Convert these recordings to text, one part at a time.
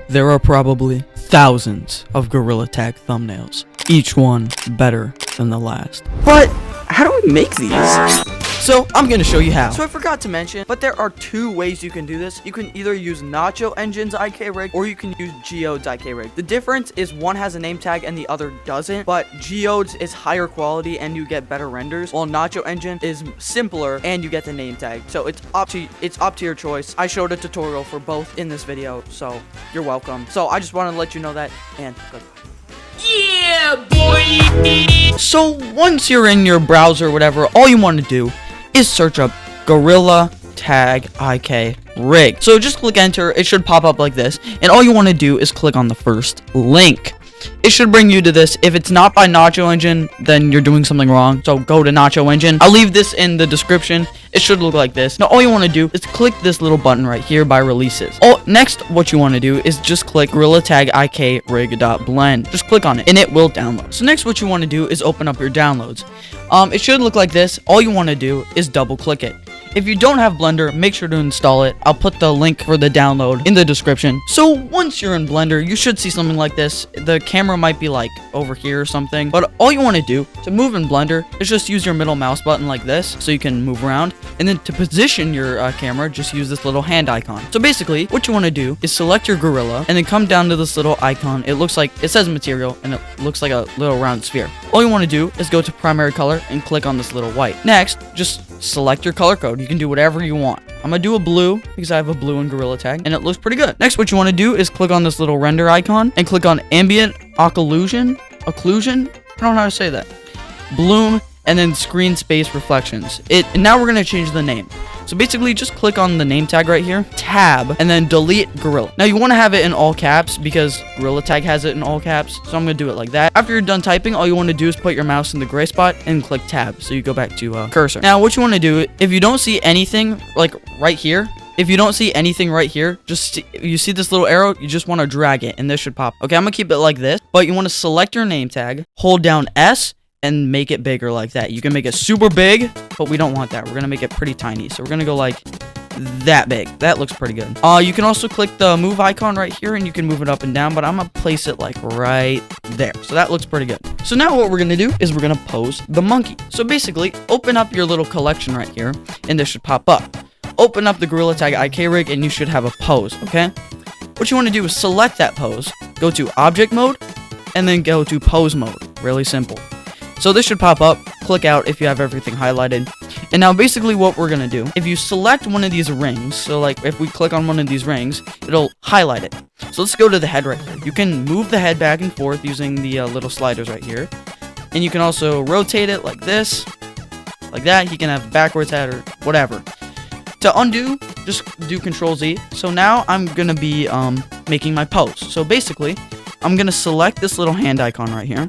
There are probably thousands of Gorillatag thumbnails, each one better than the last. But how do we make these? So I'm gonna show you how. So I forgot to mention, but there are two ways you can do this. You can either use Nacho IK Rig or you can use Geode IK Rig. The difference is one has a name tag and the other doesn't, but Geode's is higher quality and you get better renders, while Nacho Engine is simpler and you get the name tag. So it's up to your choice. I showed a tutorial for both in this video, so you're welcome. So I just wanted to let you know that, and good. Yeah, boy! So once you're in your browser or whatever, all you want to do is search up Gorillatag IK Rig. So just click enter, it should pop up like this, and all you want to do is click on the first link. It should bring you to this. If it's not by Nacho Engine, then you're doing something wrong. So go to Nacho Engine. I'll leave this in the description. It should look like this. Now all you want to do is click this little button right here by releases. Next, what you want to do is just click Gorillatag IK Rig.blend. Just click on it and it will download. So next, what you want to do is open up your downloads. It should look like this. All you want to do is double click it. If you don't have Blender, make sure to install it. I'll put the link for the download in the description. So once you're in Blender, you should see something like this. The camera might be like over here or something, but all you want to do to move in Blender is just use your middle mouse button like this so you can move around. And then to position your camera, just use this little hand icon. So basically, what you want to do is select your gorilla and then come down to this little icon. It looks like, it says material and it looks like a little round sphere. All you want to do is go to primary color and click on this little white. Next, just select your color code. You can do whatever you want. I'm gonna do a blue because I have a blue in Gorillatag and it looks pretty good. Next, what you want to do is click on this little render icon and click on ambient occlusion. I don't know how to say that. Bloom and then screen space reflections. And now we're gonna change the name. So basically, just click on the name tag right here, tab, and then delete Gorilla. Now you want to have it in all caps because Gorillatag has it in all caps. So I'm gonna do it like that. After you're done typing, all you want to do is put your mouse in the gray spot and click tab. So you go back to cursor. Now what you want to do, if you don't see anything like right here, just you see this little arrow, you just want to drag it and this should pop. Okay, I'm gonna keep it like this, but you want to select your name tag, hold down S, and make it bigger like that. You can make it super big, but we don't want that. We're gonna make it pretty tiny. So we're gonna go like that big. That looks pretty good. You can also click the move icon right here and you can move it up and down, but I'm gonna place it like right there. So that looks pretty good. So now what we're gonna do is we're gonna pose the monkey. So basically, open up your little collection right here and this should pop up. Open up the Gorillatag IK Rig and you should have a pose, okay? What you wanna do is select that pose, go to object mode, and then go to pose mode. Really simple. So this should pop up, click out if you have everything highlighted. And now basically what we're gonna do, if you select one of these rings, so like if we click on one of these rings, it'll highlight it. So let's go to the head right here. You can move the head back and forth using the little sliders right here. And you can also rotate it like this, like that. You can have backwards head or whatever. To undo, just do Control Z. So now I'm gonna be making my pose. So basically, I'm gonna select this little hand icon right here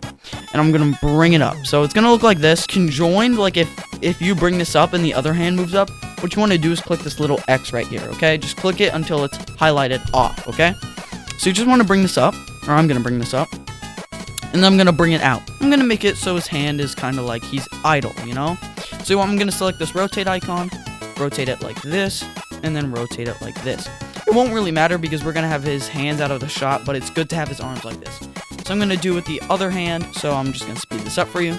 and I'm gonna bring it up. So it's gonna look like this. Conjoined, like if you bring this up and the other hand moves up, what you want to do is click this little X right here, okay? Just click it until it's highlighted off, okay? So you just want to bring this up, or I'm gonna bring this up, and then I'm gonna bring it out. I'm gonna make it so his hand is kind of like he's idle, you know? So I'm gonna select this rotate icon, rotate it like this, and then rotate it like this. It won't really matter because we're gonna have his hands out of the shot, but it's good to have his arms like this. So I'm gonna do it with the other hand, so I'm just gonna speed this up for you.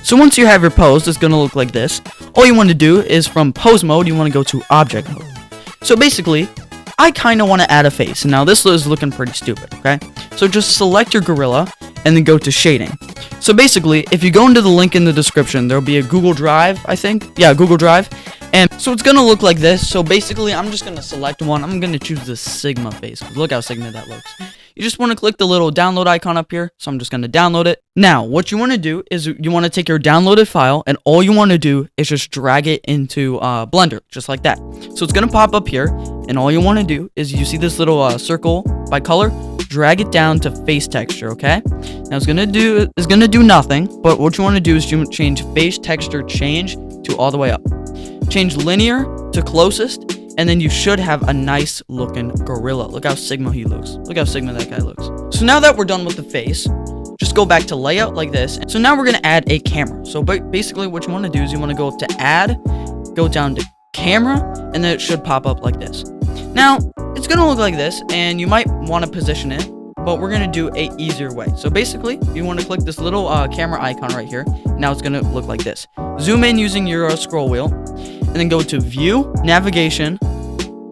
So once you have your pose, it's gonna look like this. All you want to do is from pose mode, you want to go to object mode. So basically, I kind of want to add a face. Now this is looking pretty stupid, okay? So just select your gorilla and then go to shading. So basically, if you go into the link in the description, there'll be a Google Drive, I think. Yeah, Google Drive. And so it's gonna look like this. So basically, I'm just gonna select one. I'm gonna choose the Sigma face. Look how Sigma that looks. You just want to click the little download icon up here. So I'm just gonna download it. Now, what you want to do is you want to take your downloaded file, and all you want to do is just drag it into Blender, just like that. So it's gonna pop up here, and all you want to do is you see this little circle by color. Drag it down to face texture, okay? Now it's gonna do nothing, but what you want to do is change face texture change to all the way up. Change linear to closest, and then you should have a nice looking gorilla. Look how Sigma he looks. Look how Sigma that guy looks. So now that we're done with the face, just go back to layout like this. So now we're gonna add a camera. So basically what you want to do is you want to go up to add, go down to camera, and then it should pop up like this. Now, it's gonna look like this, and you might want to position it, but we're gonna do a easier way. So basically, you want to click this little camera icon right here. Now it's gonna look like this. Zoom in using your scroll wheel, and then go to View, Navigation,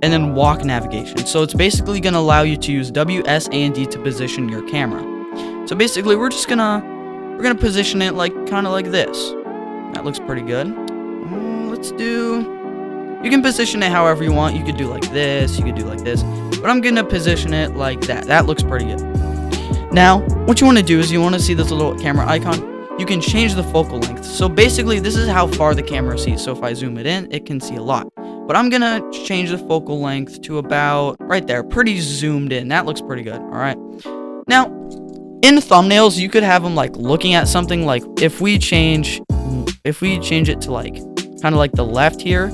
and then Walk Navigation. So it's basically gonna allow you to use W, S, A, and D to position your camera. So basically, we're gonna position it like kind of like this. That looks pretty good. You can position it however you want. You could do like this, you could do like this, but I'm gonna position it like that. That looks pretty good. Now, what you want to do is you want to see this little camera icon. You can change the focal length. So basically, this is how far the camera sees. So if I zoom it in, it can see a lot. But I'm gonna change the focal length to about right there, pretty zoomed in. That looks pretty good. All right. Now, in thumbnails, you could have them like looking at something. Like if we change it to like kind of like the left here,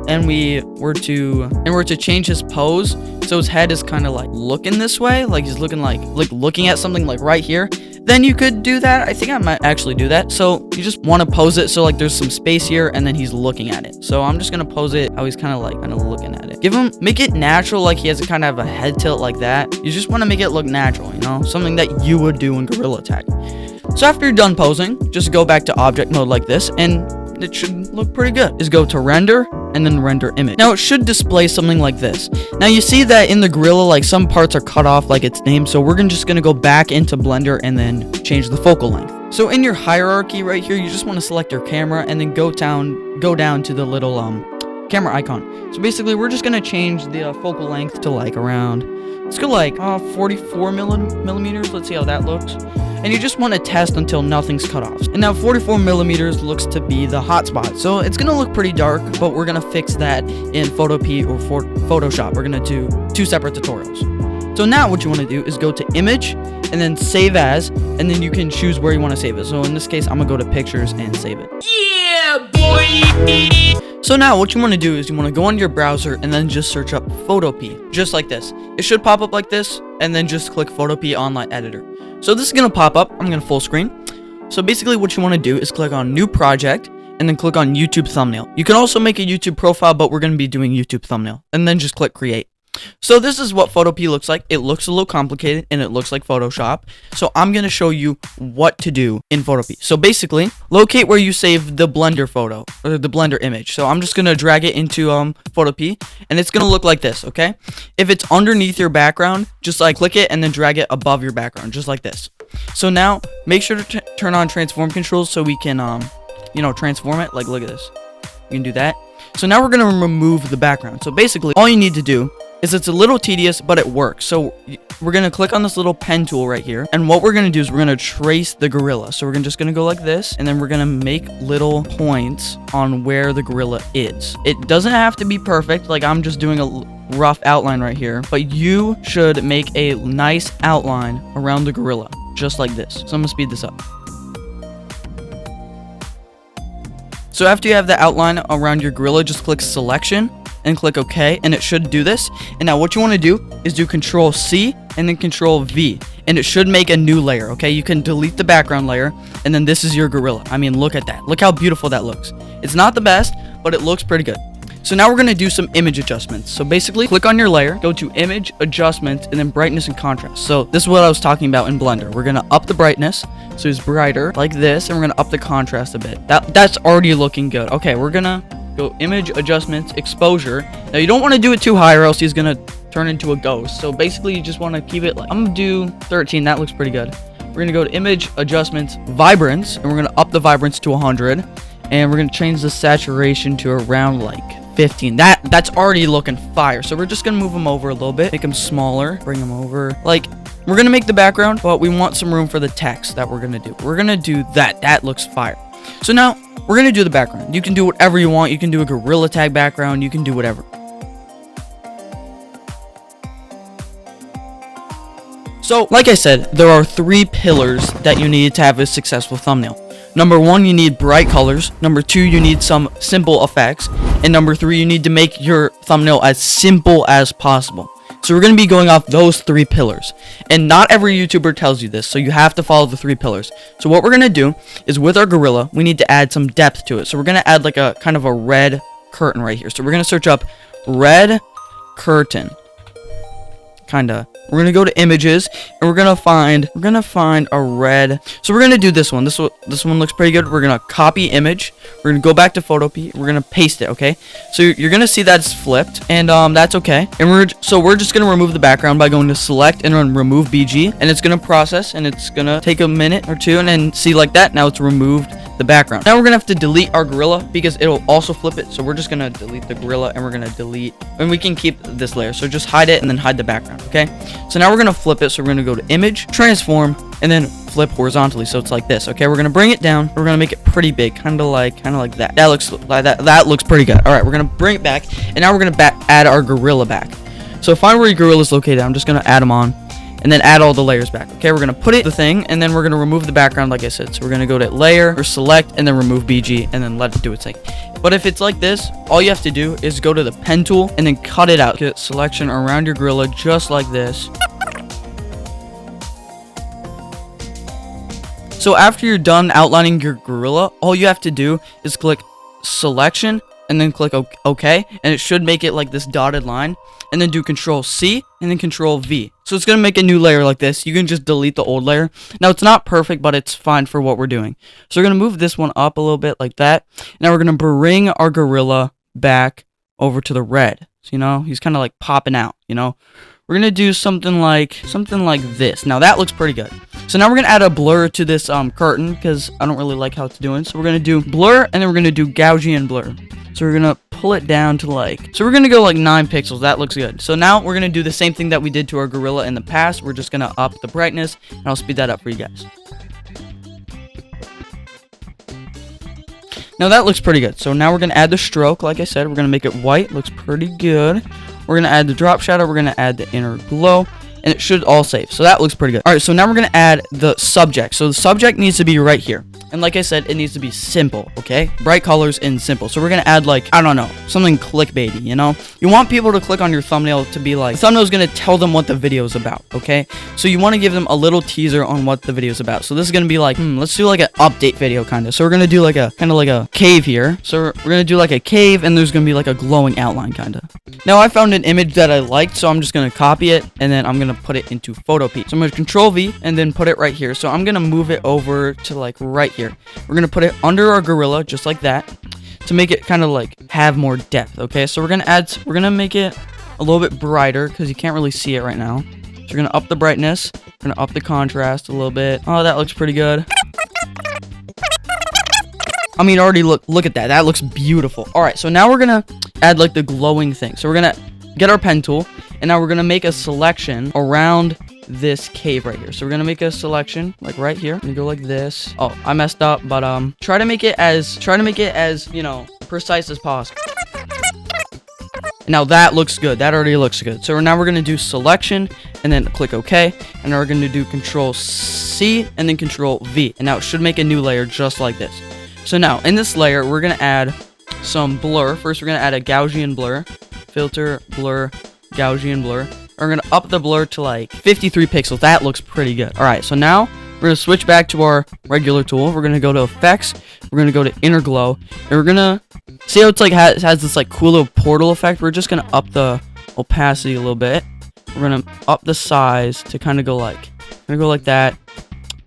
and we were to change his pose, so his head is kind of like looking this way, like he's looking like looking at something like right here, then you could do that. I think I might actually do that. So you just want to pose it so like there's some space here, and then he's looking at it. So I'm just gonna pose it how he's kind of looking at it. Make it natural, like he has a kind of a head tilt like that. You just want to make it look natural, you know, something that you would do in Gorillatag. So after you're done posing, just go back to object mode like this, and it should look pretty good. Just go to render and then render image. Now it should display something like this. Now you see that in the gorilla, like some parts are cut off like its name. So we're just gonna go back into Blender and then change the focal length. So in your hierarchy right here, you just want to select your camera and then go down to the little camera icon. So basically, we're just gonna change the focal length to like around, let's go like 44 millimeters. Let's see how that looks. And you just want to test until nothing's cut off. And now 44 millimeters looks to be the hotspot. So it's going to look pretty dark, but we're going to fix that in Photopea or Photoshop. We're going to do 2 separate tutorials. So now what you want to do is go to image and then save as, and then you can choose where you want to save it. So in this case, I'm going to go to pictures and save it. Yeah, boy! So now what you want to do is you want to go on your browser and then just search up Photopea, just like this. It should pop up like this, and then just click Photopea Online Editor. So this is going to pop up. I'm going to full screen. So basically what you want to do is click on New Project and then click on YouTube Thumbnail. You can also make a YouTube profile, but we're going to be doing YouTube Thumbnail. And then just click Create. So this is what Photopea looks like. It looks a little complicated and it looks like Photoshop. So I'm going to show you what to do in Photopea. So basically, locate where you save the Blender photo or the Blender image. So I'm just going to drag it into Photopea, and it's going to look like this, okay? If it's underneath your background, just like click it and then drag it above your background, just like this. So now make sure to turn on transform controls so we can transform it. Like look at this. You can do that. So now we're going to remove the background. So basically, all you need to do is, it's a little tedious, but it works. So we're going to click on this little pen tool right here. And what we're going to do is we're going to trace the gorilla. So we're just going to go like this. And then we're going to make little points on where the gorilla is. It doesn't have to be perfect. Like I'm just doing a rough outline right here. But you should make a nice outline around the gorilla, just like this. So I'm going to speed this up. So after you have the outline around your gorilla, just click selection and click OK, and it should do this. And now what you want to do is do Control C and then Control V, and it should make a new layer. Okay, you can delete the background layer, and then this is your gorilla. I mean, look at that. Look how beautiful that looks. It's not the best, but it looks pretty good. So now we're going to do some image adjustments. So basically, click on your layer, go to Image, Adjustments, and then Brightness and Contrast. So this is what I was talking about in Blender. We're going to up the brightness, so it's brighter, like this, and we're going to up the contrast a bit. That's already looking good. Okay, we're going to go Image, Adjustments, Exposure. Now, you don't want to do it too high, or else he's going to turn into a ghost. So basically, you just want to keep it like, I'm going to do 13. That looks pretty good. We're going to go to Image, Adjustments, Vibrance, and we're going to up the vibrance to 100. And we're going to change the saturation to around like 15. That's already looking fire. So we're just gonna move them over a little bit, make them smaller, bring them over. Like, we're gonna make the background, but we want some room for the text that we're gonna do. We're gonna do that looks fire. So now we're gonna do the background. You can do whatever you want. You can do a Gorillatag background, you can do whatever. So like I said, there are 3 pillars that you need to have a successful thumbnail. Number 1, you need bright colors. Number 2, you need some simple effects. And number 3, you need to make your thumbnail as simple as possible. So we're going to be going off those 3 pillars. And not every YouTuber tells you this, so you have to follow the 3 pillars. So what we're going to do is, with our gorilla, we need to add some depth to it. So we're going to add like a kind of a red curtain right here. So we're going to search up red curtain. Kinda. We're gonna go to images and we're gonna find a red. So we're gonna do this one. This one looks pretty good. We're gonna copy image. We're gonna go back to Photopea. We're gonna paste it. Okay. So you're gonna see that it's flipped, and that's okay. And we're just gonna remove the background by going to select and then remove BG, and it's gonna process, and it's gonna take a minute or two, and then see like that. Now it's removed the background. Now we're gonna have to delete our gorilla because it'll also flip it. So we're just gonna delete the gorilla, and we're gonna delete, and we can keep this layer. So just hide it and then hide the background. Okay. So now we're gonna flip it. So we're gonna go to image, transform, and then flip horizontally. So it's like this. Okay. We're gonna bring it down. We're gonna make it pretty big, kind of like that. That looks like that. That looks pretty good. All right. We're gonna bring it back, and now we're gonna add our gorilla back. So find where your gorilla is located. I'm just gonna add them on, and then add all the layers back. Okay, we're gonna put it the thing, and then we're gonna remove the background like I said. So we're gonna go to layer or select and then remove BG and then let it do its thing. But if it's like this, all you have to do is go to the pen tool and then cut it out. Get selection around your gorilla just like this. So after you're done outlining your gorilla, all you have to do is click selection and then click OK, and it should make it like this dotted line, and then do Control C and then Control V. So it's gonna make a new layer like this. You can just delete the old layer. Now it's not perfect, but it's fine for what we're doing. So we're gonna move this one up a little bit like that. Now we're gonna bring our gorilla back over to the red. So you know, he's kind of like popping out, you know. We're gonna do something like this. Now that looks pretty good. So now we're gonna add a blur to this curtain because I don't really like how it's doing. So we're gonna do blur, and then we're gonna do Gaussian blur. So we're gonna pull it down to so we're gonna go like 9 pixels. That looks good. So now we're gonna do the same thing that we did to our gorilla in the past. We're just gonna up the brightness, and I'll speed that up for you guys. Now that looks pretty good. So now we're gonna add the stroke. Like I said, we're gonna make it white. Looks pretty good. We're gonna add the drop shadow. We're gonna add the inner glow, and it should all save. So that looks pretty good. All right, so now we're gonna add the subject. So the subject needs to be right here. And like I said, it needs to be simple, okay? Bright colors and simple. So we're gonna add like, I don't know, something clickbaity, you know? You want people to click on your thumbnail to be like, the thumbnail is gonna tell them what the video is about, okay? So you wanna give them a little teaser on what the video is about. So this is gonna be like, let's do like an update video kind of. So we're gonna do like a, kind of like a cave here. So we're gonna do like a cave, and there's gonna be like a glowing outline kind of. Now I found an image that I liked, so I'm just gonna copy it, and then I'm gonna put it into Photopea. So I'm gonna Control V and then put it right here. So I'm gonna move it over to like right here. We're gonna put it under our gorilla just like that to make it kind of like have more depth. Okay, so we're gonna make it a little bit brighter because you can't really see it right now. So we're gonna up the brightness, we're gonna up the contrast a little bit. Oh, that looks pretty good. I mean, already look at that. That looks beautiful. All right, so now we're gonna add like the glowing thing. So we're gonna get our pen tool, and now we're gonna make a selection around this cave right here. So we're gonna make a selection like right here. And go like this. Oh, I messed up, but try to make it as you know, precise as possible. Now that looks good. That already looks good. So now we're gonna do selection and then click OK, and now we're gonna do Control C and then Control V, and now it should make a new layer just like this. So now in this layer we're gonna add some blur. First we're gonna add a Gaussian blur, filter, blur, Gaussian blur. We're gonna up the blur to like 53 pixels. That looks pretty good. All right, so now we're gonna switch back to our regular tool. We're gonna go to effects. We're gonna go to inner glow, and we're gonna see how it's like has this like cool little portal effect. We're just gonna up the opacity a little bit. We're gonna up the size to kind of go like that.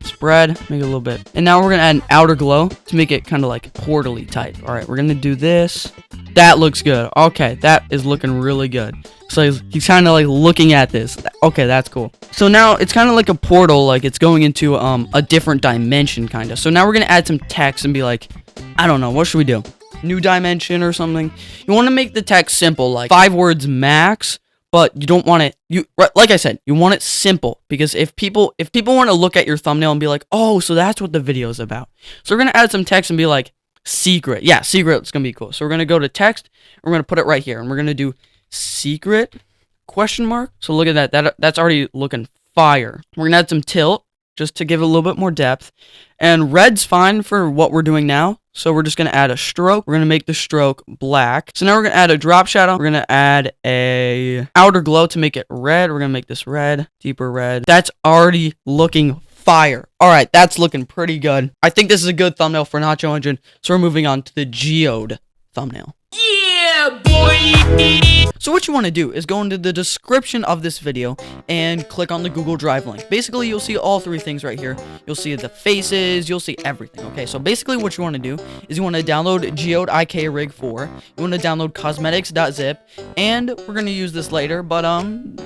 Spread, make it a little bit, and now we're gonna add an outer glow to make it kind of like portally type. All right, we're gonna do this. That looks good. Okay, that is looking really good. So he's kind of like looking at this. Okay, that's cool. So now it's kind of like a portal, like it's going into a different dimension kind of. So now we're gonna add some text and be like, I don't know, what should we do? New dimension or something? You want to make the text simple, like 5 words max, but you don't want it, like I said, you want it simple, because if people want to look at your thumbnail and be like, oh, so that's what the video is about. So we're gonna add some text and be like, secret. Yeah, secret. It's gonna be cool. So we're gonna go to text, and we're gonna put it right here, and we're gonna do secret question mark. So look at that. That's already looking fire. We're gonna add some tilt just to give it a little bit more depth, and red's fine for what we're doing now. So we're just gonna add a stroke. We're gonna make the stroke black. So now we're gonna add a drop shadow. We're gonna add a outer glow to make it red. We're gonna make this red, deeper red. That's already looking fire. All right, that's looking pretty good. I think this is a good thumbnail for Nacho Engine. So we're moving on to the Geode thumbnail. Yeah, boy. So what you want to do is go into the description of this video and click on the Google Drive link. Basically, you'll see all three things right here. You'll see the faces, you'll see everything. Okay, so basically what you want to do is you want to download Geode IK Rig 4. You want to download cosmetics.zip, and we're going to use this later, but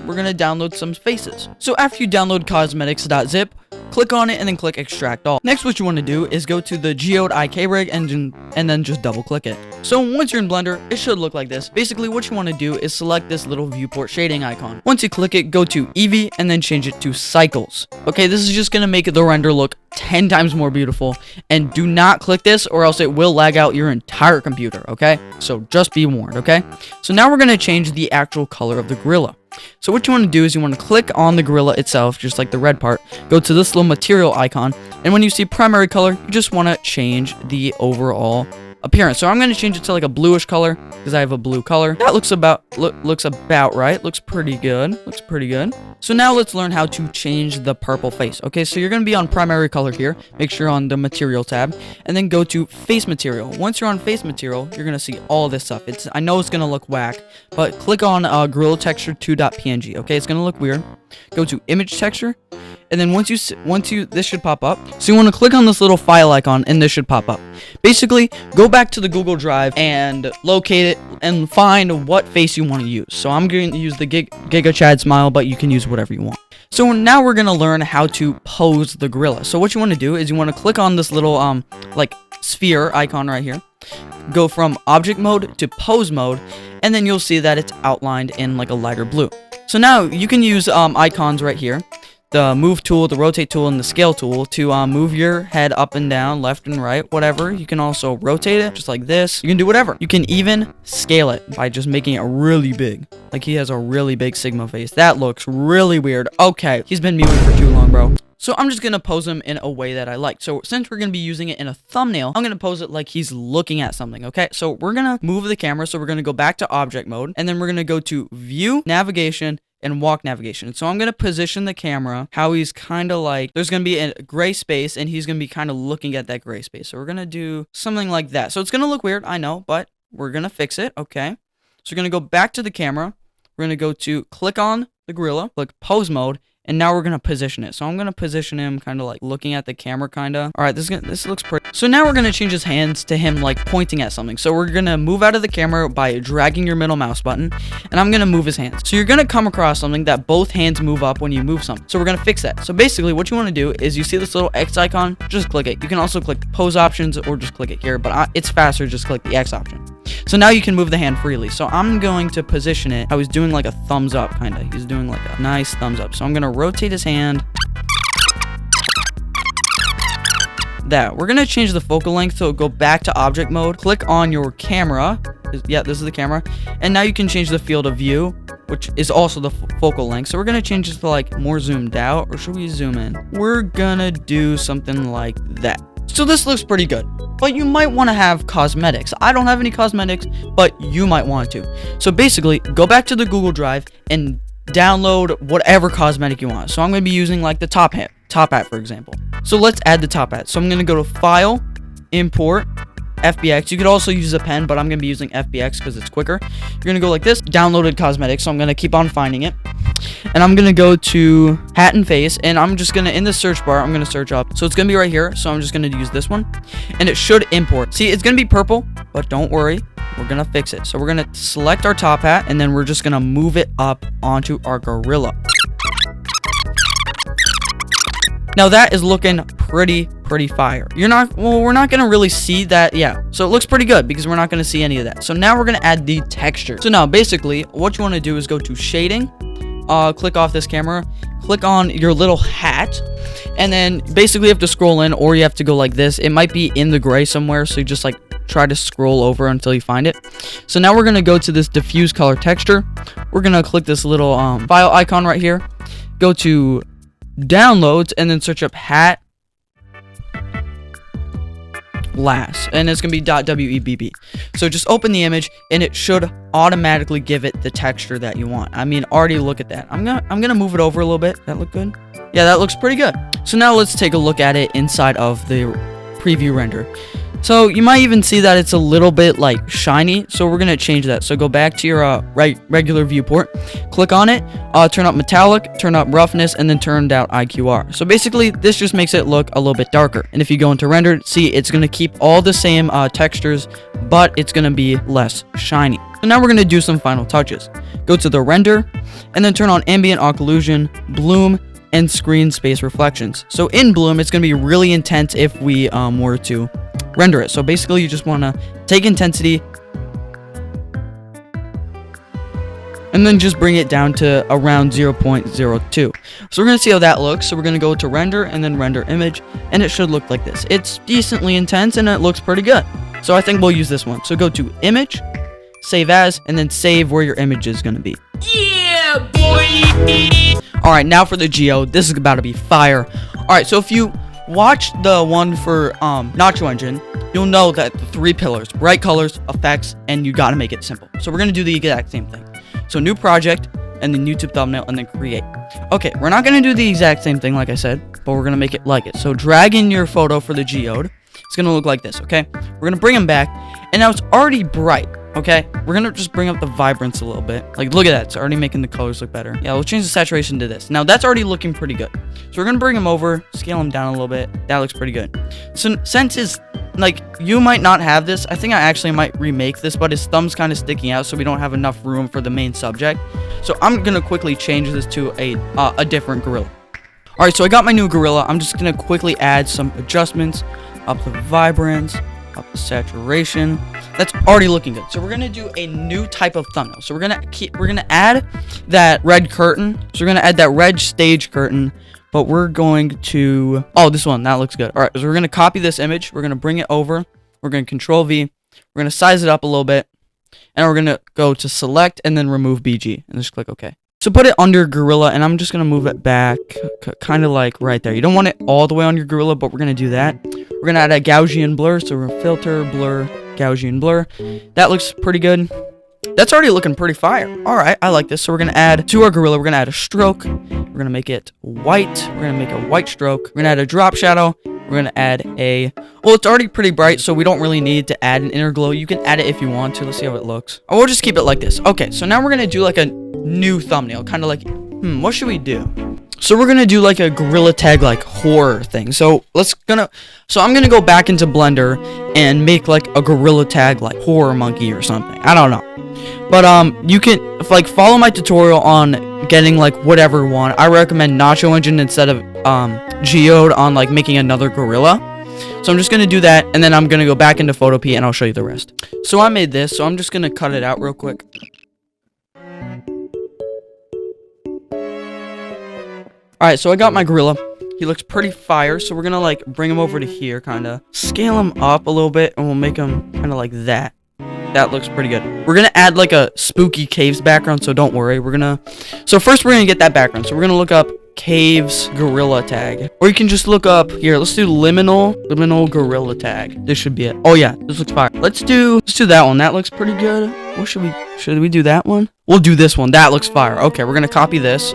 we're going to download some faces. So after you download cosmetics.zip, click on it and then click extract all. Next, what you want to do is go to the Geode IK Rig engine and then just double click it. So once you're in Blender, it should look like this. Basically, what you want to do is select this little viewport shading icon. Once you click it, go to Eevee and then change it to cycles. Okay, this is just going to make the render look 10 times more beautiful. And do not click this or else it will lag out your entire computer, okay? So just be warned, okay? So now we're going to change the actual color of the gorilla. So what you want to do is you want to click on the gorilla itself, just like the red part, go to this little material icon, and when you see primary color, you just want to change the overall appearance. So I'm going to change it to like a bluish color because I have a blue color. That looks about right. Looks pretty good. So now let's learn how to change the purple face. Okay, so you're going to be on primary color here. Make sure you're on the material tab and then go to face material. Once you're on face material, you're going to see all this stuff. I know it's going to look whack, but click on gorilla texture 2.png. Okay, it's going to look weird. Go to image texture. And then once you this should pop up. So you want to click on this little file icon and this should pop up. Basically, go back to the Google Drive and locate it and find what face you want to use. So I'm going to use the Giga Chad smile, but you can use whatever you want. So now we're going to learn how to pose the gorilla. So what you want to do is you want to click on this little like sphere icon right here. Go from object mode to pose mode, and then you'll see that it's outlined in like a lighter blue. So now you can use icons right here. The move tool, the rotate tool, and the scale tool to move your head up and down, left and right, whatever. You can also rotate it just like this. You can do whatever. You can even scale it by just making it really big. Like he has a really big Sigma face. That looks really weird. Okay, he's been muted for too long, bro. So I'm just going to pose him in a way that I like. So since we're going to be using it in a thumbnail, I'm going to pose it like he's looking at something, okay? So we're going to move the camera. So we're going to go back to object mode, and then we're going to go to view, navigation, and walk navigation. So I'm going to position the camera how he's kind of like, there's going to be a gray space and he's going to be kind of looking at that gray space. So we're going to do something like that. So it's going to look weird, I know, but we're going to fix it, okay? So we're going to go back to the camera. We're going to go to click on the gorilla, click pose mode, and now we're going to position it. So I'm going to position him kind of like looking at the camera kind of. All right, this looks pretty. So now we're going to change his hands to him like pointing at something. So we're going to move out of the camera by dragging your middle mouse button, and I'm going to move his hands. So you're going to come across something that both hands move up when you move something. So we're going to fix that. So basically what you want to do is you see this little X icon, just click it. You can also click pose options or just click it here, but it's faster, just click the X option. So now you can move the hand freely. So I'm going to position it how he's doing like a thumbs up kind of. He's doing like a nice thumbs up. So I'm going to rotate his hand. That. We're going to change the focal length, so go back to object mode. Click on your camera. Yeah, this is the camera. And now you can change the field of view, which is also the focal length. So we're going to change it to like more zoomed out, or should we zoom in? We're going to do something like that. So this looks pretty good, but you might want to have cosmetics. I don't have any cosmetics, but you might want to. So basically, go back to the Google Drive and download whatever cosmetic you want. So I'm going to be using like the top hat, for example. So let's add the top hat. So I'm going to go to File, Import, FBX. You could also use a pen, but I'm going to be using FBX because it's quicker. You're going to go like this, downloaded cosmetics. So I'm going to keep on finding it. And I'm going to go to hat and face, and I'm just going to, in the search bar, I'm going to search up. So it's going to be right here. So I'm just going to use this one, and it should import. See, it's going to be purple, but don't worry. We're going to fix it. So we're going to select our top hat, and then we're just going to move it up onto our gorilla. Now that is looking pretty fire. We're not going to really see that. Yeah. So it looks pretty good because we're not going to see any of that. So now we're going to add the texture. So now basically what you want to do is go to shading, click off this camera, click on your little hat, and then basically you have to scroll in, or you have to go like this. It might be in the gray somewhere. So you just like try to scroll over until you find it. So now we're going to go to this diffuse color texture. We're going to click this little file icon right here, go to downloads, and then search up hat lass, and it's gonna be .webb. So just open the image and it should automatically give it the texture that you want. I mean, already look at that. I'm gonna move it over a little bit. That look good? Yeah, that looks pretty good. So now let's take a look at it inside of the preview render. So you might even see that it's a little bit like shiny. So we're gonna change that. So go back to your regular viewport, click on it, turn up metallic, turn up roughness, and then turn down IQR. So basically this just makes it look a little bit darker. And if you go into render, see it's gonna keep all the same textures, but it's gonna be less shiny. So now we're gonna do some final touches. Go to the render, and then turn on ambient occlusion, bloom, and screen space reflections. So in bloom, it's gonna be really intense if we were to render it. So basically you just want to take intensity and then just bring it down to around 0.02. So we're going to see how that looks. So we're going to go to render and then render image, and it should look like this. It's decently intense and it looks pretty good. So I think we'll use this one. So go to image, save as, and then save where your image is going to be. Yeah, boy! Alright, now for the Geo. This is about to be fire. Alright, so if you watch the one for Nacho Engine, you'll know that the 3 pillars: bright colors, effects, and you gotta make it simple. So we're gonna do the exact same thing. So new project, and then YouTube thumbnail, and then create. Okay, we're not gonna do the exact same thing like I said, but we're gonna make it like it. So drag in your photo for the geode. It's gonna look like this, okay? We're gonna bring them back, and now it's already bright. Okay, we're gonna just bring up the vibrance a little bit. Like, look at that, it's already making the colors look better. Yeah, we'll change the saturation to this. Now that's already looking pretty good. So we're gonna bring him over, scale him down a little bit. That looks pretty good. So since his, like, you might not have this, I think I actually might remake this, but his thumb's kind of sticking out, so we don't have enough room for the main subject. So I'm gonna quickly change this to a different gorilla. All right, so I got my new gorilla. I'm just gonna quickly add some adjustments, up the vibrance, up the saturation. That's already looking good. So we're gonna do a new type of thumbnail. So we're gonna add that red curtain. So we're gonna add that red stage curtain, but we're going to, oh, this one, that looks good. All right, so we're gonna copy this image. We're gonna bring it over. We're gonna Control V. We're gonna size it up a little bit, and we're gonna go to select and then remove BG, and just click OK. So put it under gorilla, and I'm just gonna move it back, kind of like right there. You don't want it all the way on your gorilla, but we're gonna do that. We're gonna add a Gaussian blur, so we're gonna filter, blur, Gaussian blur. That looks pretty good. That's already looking pretty fire. All right, I like this. So we're gonna add to our gorilla. We're gonna add a stroke. We're gonna make it white. We're gonna make a white stroke. We're gonna add a drop shadow. We're gonna add a, well, it's already pretty bright, so we don't really need to add an inner glow. You can add it if you want to. Let's see how it looks. Or we'll just keep it like this. Okay, so now we're gonna do like a new thumbnail, kind of like, what should we do? So we're gonna do like a Gorillatag like horror thing. So I'm gonna go back into Blender and make like a Gorillatag like horror monkey or something. I don't know. But you can like follow my tutorial on getting like whatever one. I recommend Nacho Engine instead of Geode on like making another gorilla. So I'm just gonna do that, and then I'm gonna go back into Photopea and I'll show you the rest. So I made this, so I'm just gonna cut it out real quick. Alright, so I got my gorilla. He looks pretty fire, so we're gonna like bring him over to here, kinda. Scale him up a little bit, and we'll make him kinda like that. That looks pretty good. We're gonna add like a spooky caves background, so don't worry. So first we're gonna get that background. So we're gonna look up caves Gorillatag. Or you can just look up, here, let's do liminal Gorillatag. This should be it. Oh yeah, this looks fire. Let's do that one. That looks pretty good. What should we do that one? We'll do this one. That looks fire. Okay, we're gonna copy this,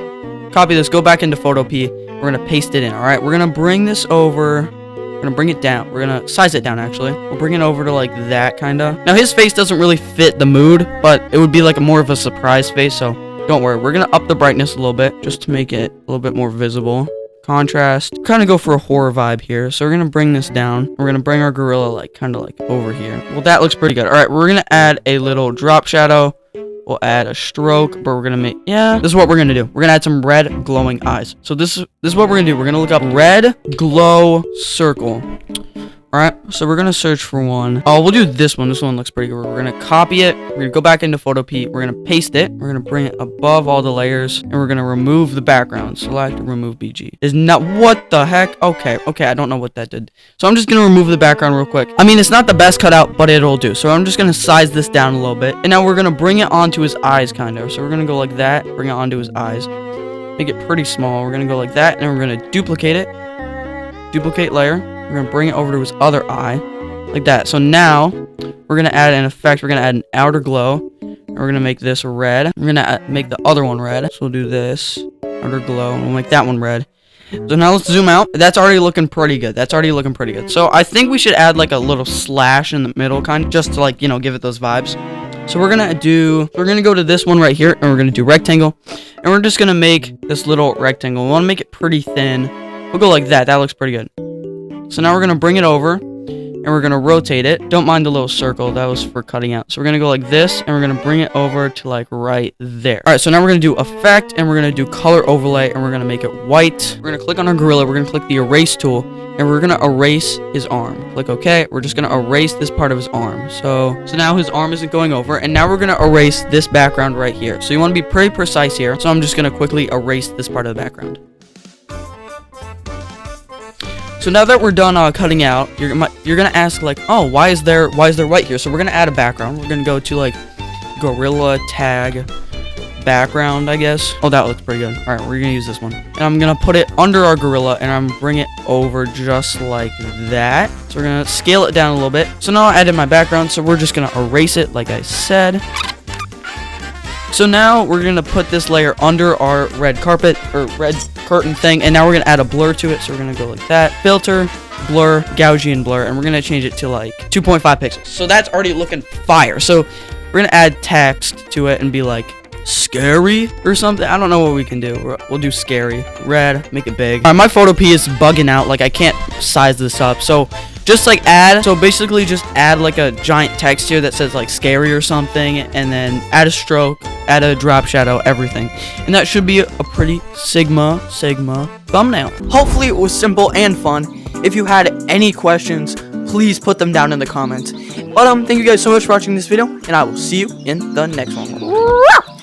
go back into Photopea. We're gonna paste it in. All right, we're gonna bring this over. We're gonna bring it down. We're gonna size it down, actually. We'll bring it over to like that, kinda. Now his face doesn't really fit the mood, but it would be like more of a surprise face, so don't worry. We're gonna up the brightness a little bit just to make it a little bit more visible. Contrast, kind of go for a horror vibe here. So we're gonna bring this down. We're gonna bring our gorilla like kind of like over here. Well, that looks pretty good. All right, we're gonna add a little drop shadow. We'll add a stroke, but we're gonna make, yeah, this is what we're gonna do. We're gonna add some red glowing eyes. So this is what we're gonna do. We're gonna look up red glow circle. All right, so we're gonna search for one. Oh, we'll do this one. This one looks pretty good. We're gonna copy it. We're gonna go back into Photopea. We're gonna paste it. We're gonna bring it above all the layers, and we're gonna remove the background. Select, remove BG. Is not, what the heck? Okay, I don't know what that did. So I'm just gonna remove the background real quick. I mean, it's not the best cutout, but it'll do. So I'm just gonna size this down a little bit, and now we're gonna bring it onto his eyes, kind of. So we're gonna go like that. Bring it onto his eyes. Make it pretty small. We're gonna go like that, and we're gonna duplicate it. Duplicate layer. We're gonna bring it over to his other eye, like that. So now we're gonna add an effect. We're gonna add an outer glow, and we're gonna make this red. We're gonna make the other one red. So we'll do this outer glow, and we'll make that one red. So now let's zoom out. That's already looking pretty good. So I think we should add like a little slash in the middle, kind of, just to like, you know, give it those vibes. So we're gonna go to this one right here, and we're gonna do rectangle, and we're just gonna make this little rectangle. We want to make it pretty thin. We'll go like that. That looks pretty good. So now we're gonna bring it over, and we're gonna rotate it. Don't mind the little circle. That was for cutting out. So we're gonna go like this, and we're gonna bring it over to like right there. All right. So now we're gonna do effect, and we're gonna do color overlay, and we're gonna make it white. We're gonna click on our gorilla. We're gonna click the erase tool, and we're gonna erase his arm. Click OK. We're just gonna erase this part of his arm. So now his arm isn't going over, and now we're gonna erase this background right here. So you want to be pretty precise here. So I'm just gonna quickly erase this part of the background. So now that we're done cutting out, you're gonna ask like, oh, why is there white here? So we're gonna add a background. We're gonna go to like Gorillatag background, I guess. Oh, that looks pretty good. All right, we're gonna use this one, and I'm gonna put it under our gorilla, and I'm bring it over just like that. So we're gonna scale it down a little bit. So now I added my background, so we're just gonna erase it like I said. So now we're gonna put this layer under our red carpet or red curtain thing, and now we're gonna add a blur to it. So we're gonna go like that, filter, blur, Gaussian blur, and we're gonna change it to like 2.5 pixels. So that's already looking fire. So we're gonna add text to it and be like scary or something. I don't know what we can do. We'll do scary, red, make it big. All right, my photo P is bugging out. Like I can't size this up. So just like basically just add like a giant text here that says like scary or something, and then add a stroke, add a drop shadow, everything. And that should be a pretty Sigma thumbnail. Hopefully it was simple and fun. If you had any questions, please put them down in the comments. But thank you guys so much for watching this video, and I will see you in the next one.